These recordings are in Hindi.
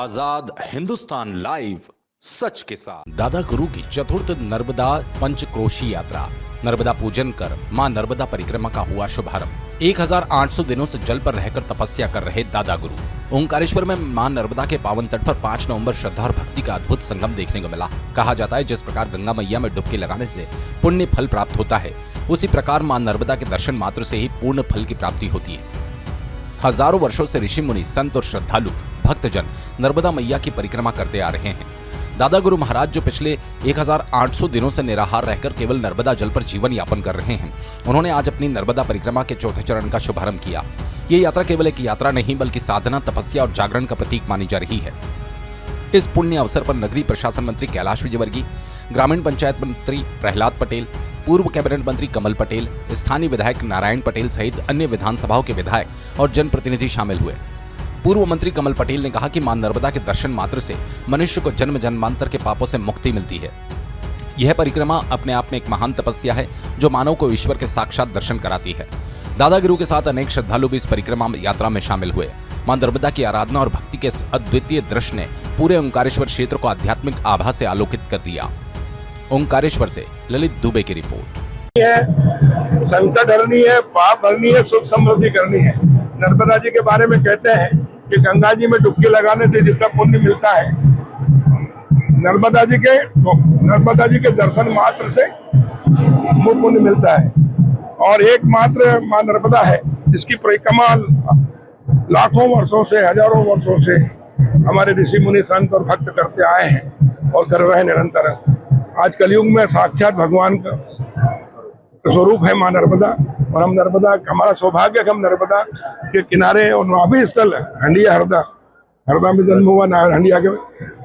आजाद हिंदुस्तान लाइव, सच के साथ। दादा गुरु की चतुर्थ नर्मदा पंचक्रोशी यात्रा, नर्मदा पूजन कर मां नर्मदा परिक्रमा का हुआ शुभारंभ। 1800 दिनों से जल पर रहकर तपस्या कर रहे दादा गुरु। ओंकारेश्वर में मां नर्मदा के पावन तट पर 5 नवंबर श्रद्धा और भक्ति का अद्भुत संगम देखने को मिला। कहा जाता है जिस प्रकार गंगा मैया में डुबकी लगाने से पुण्य फल प्राप्त होता है, उसी प्रकार मां नर्मदा के दर्शन मात्र से ही पूर्ण फल की प्राप्ति होती है। हजारों वर्षों से ऋषि मुनि, संत और श्रद्धालु भक्तजन नर्मदा मैया की परिक्रमा करते आ रहे हैं। दादा गुरु महाराज जो पिछले 1800 दिनों से निराहार रहकर केवल नर्मदा जल पर जीवन यापन कर रहे हैं, उन्होंने आज अपनी नर्मदा परिक्रमा के चौथे चरण का शुभारंभ किया। ये यात्रा केवल एक यात्रा नहीं बल्कि साधना, तपस्या और जागरण का प्रतीक मानी जा रही है। इस पुण्य अवसर पर नगरीय प्रशासन मंत्री कैलाश विजयवर्गीय, ग्रामीण पंचायत मंत्री प्रहलाद पटेल, पूर्व कैबिनेट मंत्री कमल पटेल, स्थानीय विधायक नारायण पटेल सहित अन्य विधानसभाओं के विधायक और जनप्रतिनिधि शामिल हुए। पूर्व मंत्री कमल पटेल ने कहा कि मां नर्मदा के दर्शन मात्र से मनुष्य को जन्म जन्मांतर के पापों से मुक्ति मिलती है। यह परिक्रमा अपने आप में एक महान तपस्या है जो मानव को ईश्वर के साक्षात दर्शन कराती है। दादा गुरु के साथ अनेक श्रद्धालु भी इस परिक्रमा यात्रा में शामिल हुए। मां नर्मदा की आराधना और भक्ति के अद्वितीय दृश्य ने पूरे ओंकारेश्वर क्षेत्र को आध्यात्मिक आभा से आलोकित कर दिया। ओंकारेश्वर से ललित दुबे की रिपोर्ट। संकट हरनी है, पाप हरनी है, सुख समृद्धि करनी है। नर्मदा जी के बारे में कहते हैं कि गंगा जी में डुबकी लगाने से जितना पुण्य मिलता है, नर्मदा जी के दर्शन मात्र से वो पुण्य मिलता है। और एकमात्र मां नर्मदा है जिसकी परिक्रमा लाखों वर्षों से, हजारों वर्षों से हमारे ऋषि मुनि, संत और भक्त करते आए हैं और कर रहे हैं निरंतर। आज कलयुग में साक्षात भगवान का स्वरूप है मां नर्मदा, और हम नर्मदा, हमारा सौभाग्य है कि हम नर्मदा के किनारे और नाभि स्थल हंडिया हरदा में जन्म हुआ हंडिया के,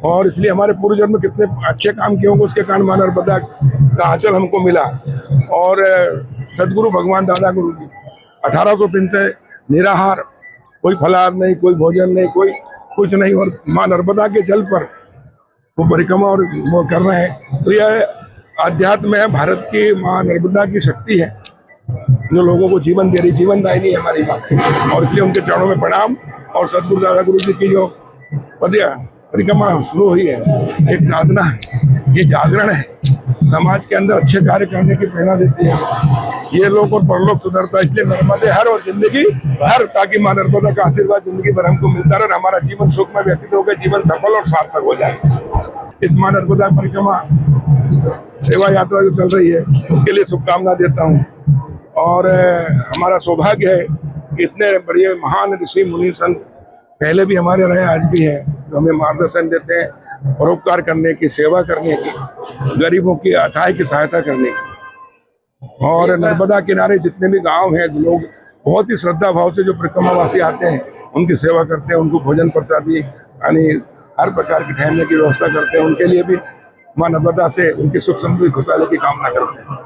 और इसलिए हमारे पूर्व जन्म में कितने अच्छे काम किए होंगे उसके कारण मां नर्मदा का आंचल हमको मिला। और सदगुरु भगवान दादा गुरु जी 1800 दिन से निराहार, कोई फलाहार नहीं, कोई भोजन नहीं, कोई कुछ नहीं, और मां नर्मदा के जल पर वो परिक्रमा और वो कर रहे हैं। तो यह आध्यात्म है, भारत की मां नर्मदा की शक्ति है जो लोगों को जीवन दे रही, जीवन दायिनी है हमारी मां, और इसलिए उनके चरणों में प्रणाम। और सदगुरु दादा गुरु जी की जो परिक्रमा शुरू हुई है, एक साधना है, ये जागरण है, समाज के अंदर अच्छे कार्य करने की प्रेरणा देती है। ये लोग और परलोक सुधरता, इसलिए नर्मदे हर और जिंदगी हर, ताकि मां नर्मदा का आशीर्वाद जिंदगी भर हमको मिलता रहे, हमारा जीवन सुख में व्यतीत होकर जीवन सफल और सार्थक हो जाए। इस मां नर्मदा परिक्रमा सेवा यात्रा जो चल रही है उसके लिए शुभकामना देता हूँ। और हमारा सौभाग्य है कि इतने बड़े महान ऋषि मुनि संत पहले भी हमारे रहे, आज भी है, जो हमें मार्गदर्शन देते हैं परोपकार करने की, सेवा करने की, गरीबों की असहाय की सहायता करने की। और नर्मदा किनारे जितने भी गांव हैं, लोग बहुत ही श्रद्धा भाव से जो परिक्रमावासी आते हैं उनकी सेवा करते हैं, उनको भोजन प्रसादी यानी हर प्रकार की ठहरने की व्यवस्था करते हैं। उनके लिए भी मां नर्मदा से उनकी सुख समृद्धि खुशहाली की कामना करते हैं।